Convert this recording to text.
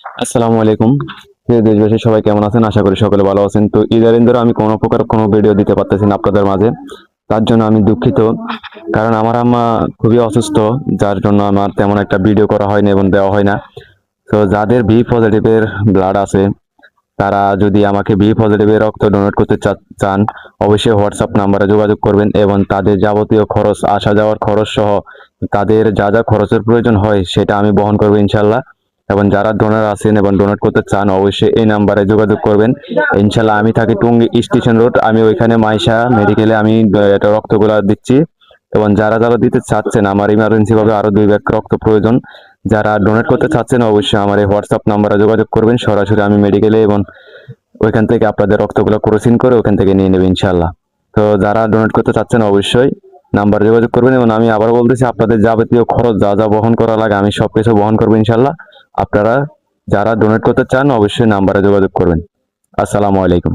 আসসালামু আলাইকুম। প্রিয় দেশবাসী সবাই কেমন আছেন? আশা করি সকলে ভালো আছেন। তো ইদানিং ধরে আমি কোনো প্রকার কোনো ভিডিও দিতে পারতেছি না আপনাদের মাঝে। তার জন্য আমি দুঃখিত। কারণ আমার আম্মা খুবই অসুস্থ, যার জন্য আমার তেমন একটা ভিডিও করা হয়নি এবং দেওয়া হয় না। তো যাদের বি পজিটিভের ব্লাড আছে, তারা যদি আমাকে বি পজিটিভের রক্ত ডোনেট করতে চান, অবশ্যই হোয়াটসঅ্যাপ নাম্বারে যোগাযোগ করবেন এবং তাদের যাবতীয় খরচ, আসা যাওয়ার খরচ সহ তাদের যা যা খরচের প্রয়োজন হয় সেটা আমি বহন করবো ইনশাল্লাহ। এবং যারা ডোনার আছেন এবং ডোনেট করতে চান, অবশ্যই এই নাম্বারে যোগাযোগ করবেন ইনশাল্লাহ। আমি থাকি টুঙ্গি স্টেশন রোড, আমি ওইখানে মাইশা মেডিকেলে আমি এটা রক্তগুলা দিচ্ছি। এবং যারা যারা দিতে চাচ্ছেন, আমার ইমার্জেন্সি ভাবে আরো 2 ব্যাগ রক্ত প্রয়োজন। যারা ডোনেট করতে চাচ্ছেন অবশ্যই আমার এই হোয়াটসঅ্যাপ নাম্বারে যোগাযোগ করবেন। সরাসরি আমি মেডিকেলে এবং ওইখান থেকে আপনাদের রক্তগুলো ক্রসিং করে ওখান থেকে নিয়ে নেবে ইনশাল্লাহ। তো যারা ডোনেট করতে চাচ্ছেন অবশ্যই নাম্বারে যোগাযোগ করবেন। এবং আমি আবার বলতেছি, আপনাদের যাবতীয় খরচ যা যা বহন করা লাগে আমি সবকিছু বহন করবো ইনশাল্লাহ। আপনারা যারা ডোনেট করতে চান অবশ্যই নাম্বারে যোগাযোগ করবেন। আসসালামু আলাইকুম।